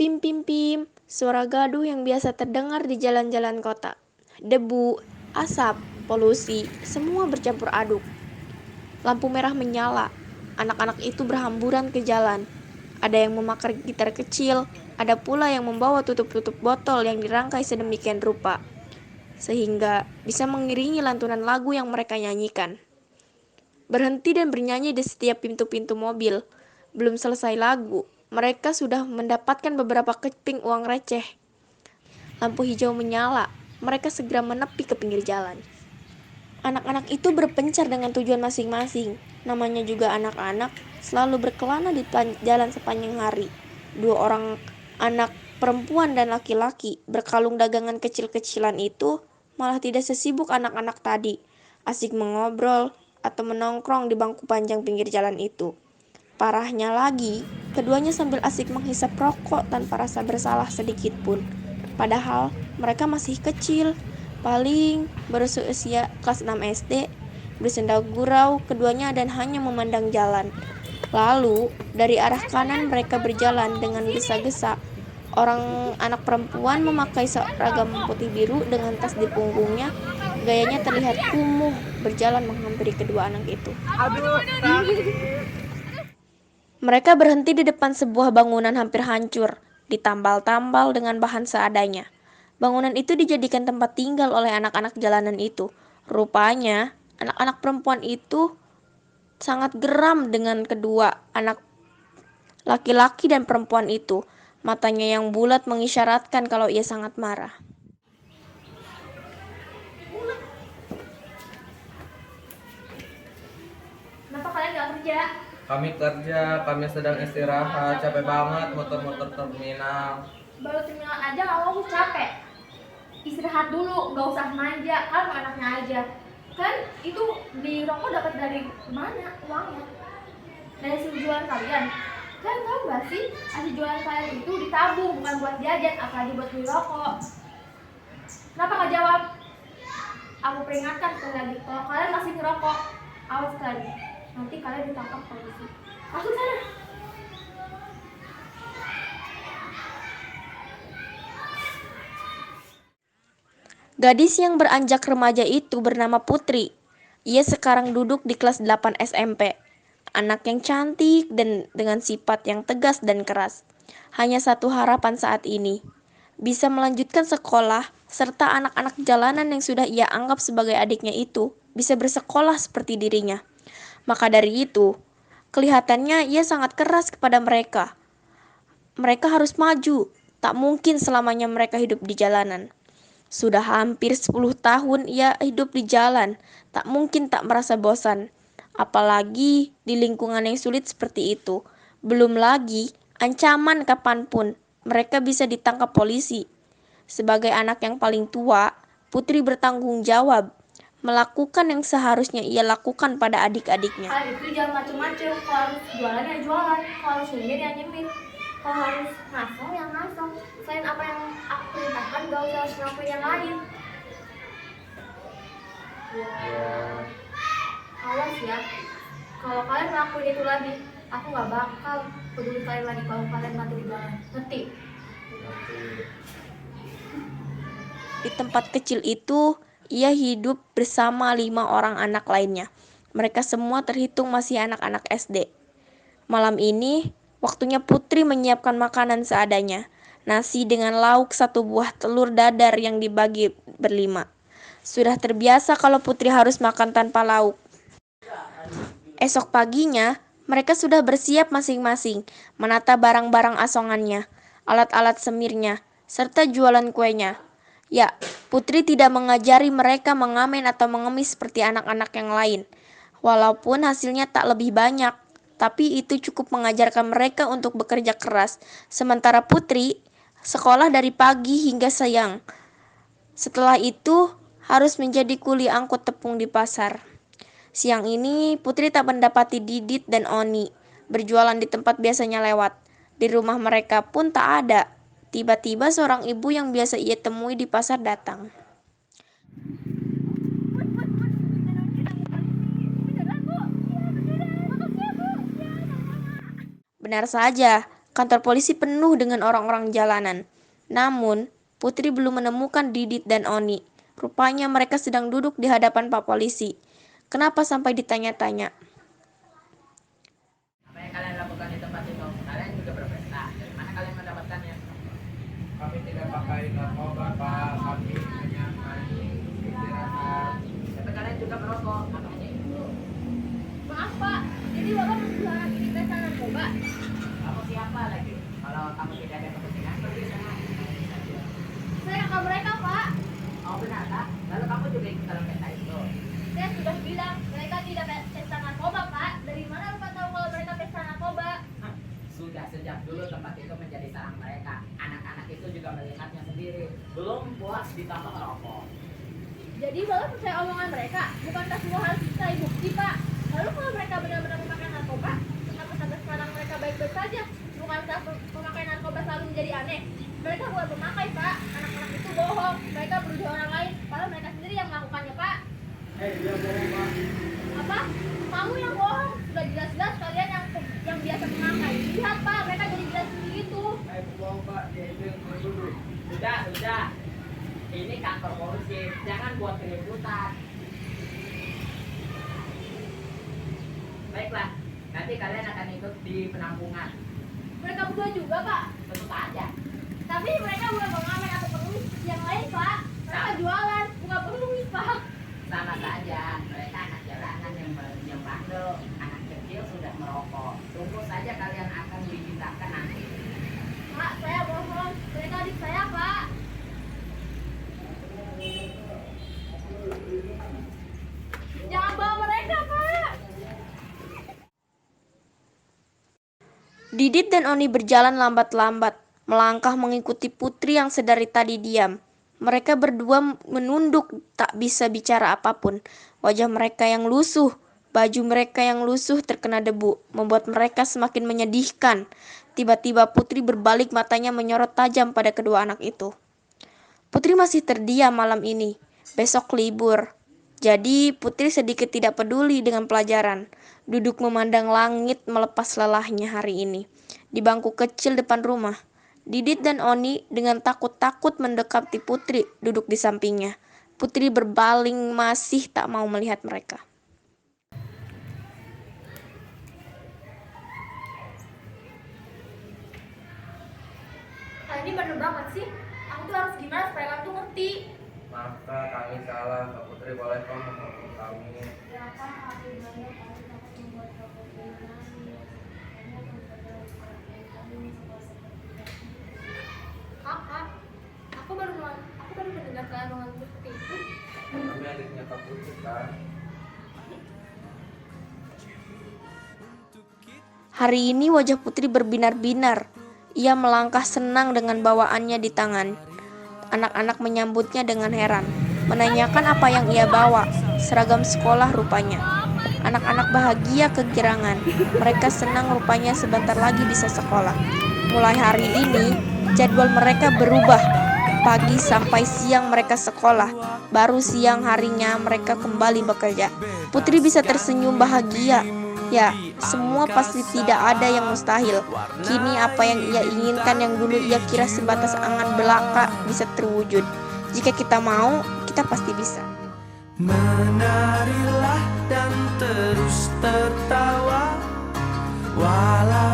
Pim pim pim, suara gaduh yang biasa terdengar di jalan-jalan kota. Debu, asap, polusi, semua bercampur aduk. Lampu merah menyala. Anak-anak itu berhamburan ke jalan. Ada yang memakai gitar kecil, ada pula yang membawa tutup-tutup botol yang dirangkai sedemikian rupa, sehingga bisa mengiringi lantunan lagu yang mereka nyanyikan. Berhenti dan bernyanyi di setiap pintu-pintu mobil. Belum selesai lagu, mereka sudah mendapatkan beberapa keping uang receh. Lampu hijau menyala, mereka segera menepi ke pinggir jalan. Anak-anak itu berpencar dengan tujuan masing-masing. Namanya juga anak-anak, selalu berkelana di jalan sepanjang hari. Dua orang anak perempuan dan laki-laki berkalung dagangan kecil-kecilan itu malah tidak sesibuk anak-anak tadi, asik mengobrol atau menongkrong di bangku panjang pinggir jalan itu. Parahnya lagi, keduanya sambil asik menghisap rokok tanpa rasa bersalah sedikit pun. Padahal mereka masih kecil, paling baru seusia kelas 6 SD, bersenda gurau keduanya dan hanya memandang jalan. Lalu, dari arah kanan mereka berjalan dengan gesa-gesa. Orang anak perempuan memakai seragam putih biru dengan tas di punggungnya. Gayanya terlihat kumuh berjalan menghampiri kedua anak itu. Mereka berhenti di depan sebuah bangunan hampir hancur, ditambal-tambal dengan bahan seadanya. Bangunan itu dijadikan tempat tinggal oleh anak-anak jalanan itu. Rupanya, anak-anak perempuan itu sangat geram dengan kedua anak laki-laki dan perempuan itu. Matanya yang bulat mengisyaratkan kalau ia sangat marah. Kenapa kalian gak kerja? Kami kerja, kami sedang istirahat, capek banget motor-motor terminal. Baru terminal aja kamu capek. Istirahat dulu, gak usah manja, kan anaknya aja. Kan itu di rokok dapat dari mana uangnya? Dari hasil jualan kalian. Kalian tahu gak sih, hasil jualan kalian itu ditabung, bukan buat jajan, apalagi buat beli rokok. Kenapa gak jawab? Aku peringatkan sekali lagi, kalau kalian masih ngerokok, awas kalian. Nanti kalian ditangkap polisi. Masuk sana. Gadis yang beranjak remaja itu bernama Putri. Ia sekarang duduk di kelas 8 SMP. Anak yang cantik dan dengan sifat yang tegas dan keras. Hanya satu harapan saat ini, bisa melanjutkan sekolah, serta anak-anak jalanan yang sudah ia anggap sebagai adiknya itu bisa bersekolah seperti dirinya. Maka dari itu, kelihatannya ia sangat keras kepada mereka. Mereka harus maju, tak mungkin selamanya mereka hidup di jalanan. Sudah hampir 10 tahun ia hidup di jalan, tak mungkin tak merasa bosan. Apalagi di lingkungan yang sulit seperti itu. Belum lagi ancaman kapanpun mereka bisa ditangkap polisi. Sebagai anak yang paling tua, Putri bertanggung jawab melakukan yang seharusnya ia lakukan pada adik-adiknya. Kalian itu jangan macem-macem. Kalau harus jualan ya jualan, kalau harus nyemir ya nyemir, kalau harus ngasong ya ngasong. Selain apa yang aku perintahkan, gak usah harus ngelakuin yang lain. Ya, Awas ya, kalau kalian ngelakuin itu lagi, aku gak bakal peduli kalian lagi kalau kalian mati di jalan. Ngerti? nanti. Di tempat kecil itu, ia hidup bersama 5 orang anak lainnya. Mereka semua terhitung masih anak-anak SD. Malam ini, waktunya Putri menyiapkan makanan seadanya. Nasi dengan lauk 1 buah telur dadar yang dibagi berlima. Sudah terbiasa kalau Putri harus makan tanpa lauk. Esok paginya, mereka sudah bersiap masing-masing, menata barang-barang asongannya, alat-alat semirnya, serta jualan kuenya. Ya, Putri tidak mengajari mereka mengamen atau mengemis seperti anak-anak yang lain. Walaupun hasilnya tak lebih banyak, tapi itu cukup mengajarkan mereka untuk bekerja keras. Sementara Putri sekolah dari pagi hingga siang. Setelah itu harus menjadi kuli angkut tepung di pasar. Siang ini Putri tak mendapati Didit dan Oni berjualan di tempat biasanya lewat. Di rumah mereka pun tak ada. Tiba-tiba seorang ibu yang biasa ia temui di pasar datang. Benar saja, Kantor polisi penuh dengan orang-orang jalanan. Namun, Putri belum menemukan Didit dan Oni. Rupanya mereka sedang duduk di hadapan Pak Polisi. Kenapa sampai ditanya-tanya? Apa yang kalian lakukan di tempat itu? Kalian juga berpesta. Dari mana kalian mendapatkannya? Kami tidak pakai narkoba, Pak. Kami hanya main istirahat. Tapi kalian juga merokok. Makanya itu. Maaf Pak, jadi Bapak melarang ini pesta narkoba? Kamu siapa lagi? Kalau kamu tidak ada kepentingan, pergi sana. Saya kakak mereka Pak. Oh benar tak? Lalu kamu juga ikut dalam pesta itu? Saya sudah bilang mereka tidak pesta narkoba Pak. Dari mana Bapak tahu kalau mereka pesta narkoba? Hah, sudah sejak dulu tempat itu menjadi sarang mereka. Anak-anak itu juga melihatnya sendiri. Belum puas ditambah merokok. Jadi Bapak percaya omongan mereka? Bukankah semua harus dicari bukti Pak? Lalu kalau mereka benar-benar memakai narkoba, kenapa sampai sekarang mereka baik-baik saja? Bukankah pemakai narkoba selalu menjadi aneh? Mereka bukan pemakai Pak. Anak-anak itu bohong. Mereka berusaha orang lain, padahal mereka sendiri yang melakukannya Pak. Dia bohong, Pak. Apa? Kamu yang bohong. Sudah jelas-jelas kalian yang biasa memakai. Lihat Pak, mereka jadi jelas seperti itu. Bohong, Pak. Dia itu yang dulu. Sudah. Ini kantor polisi. Jangan buat keributan. Baiklah, nanti kalian akan ikut di penampungan. Mereka berdua juga Pak. Tentu saja. Tapi mereka bukan pengamen atau pengemis yang lain Pak. Mereka jualan, bukan pengemis Pak. Sama saja, mereka anak jalanan yang bandel, anak kecil sudah merokok. Tunggu saja kalian akan dibintakan nanti. Pak, saya bohong. Mereka adik saya Pak. Jangan bawa mereka Pak. Didit dan Oni berjalan lambat-lambat, melangkah mengikuti Putri yang sedari tadi diam. Mereka berdua menunduk, tak bisa bicara apapun. Wajah mereka yang lusuh, baju mereka yang lusuh terkena debu, membuat mereka semakin menyedihkan. Tiba-tiba Putri berbalik, matanya menyorot tajam pada kedua anak itu. Putri masih terdiam malam ini. Besok libur. Jadi Putri sedikit tidak peduli dengan pelajaran. Duduk memandang langit melepas lelahnya hari ini. Di bangku kecil depan rumah, Didit dan Oni dengan takut-takut mendekati Putri duduk di sampingnya. Putri berbaling masih tak mau melihat mereka. Ini bener banget sih. Aku tuh harus gimana supaya kamu tuh ngerti. Maaf, Kak. Kami salah. Kak Putri boleh kok menghukum kami. Ya Pak, aku banyak aku takut membuat kamu nangis. Kakak, aku baru mendengar kalian ngomong seperti itu. Kami adiknya Kak Putri, kan? Hari ini wajah Putri berbinar-binar. Ia melangkah senang dengan bawaannya di tangan. Anak-anak menyambutnya dengan heran, menanyakan apa yang ia bawa. Seragam sekolah rupanya. Anak-anak bahagia kegirangan. Mereka senang rupanya sebentar lagi bisa sekolah. Mulai hari ini, jadwal mereka berubah. Pagi sampai siang mereka sekolah. Baru siang harinya mereka kembali bekerja. Putri bisa tersenyum bahagia. Ya, semua pasti tidak ada yang mustahil. Kini apa yang ia inginkan, yang dulu ia kira sebatas angan belaka, bisa terwujud. Jika kita mau, kita pasti bisa. Menarilah dan terus tertawa walau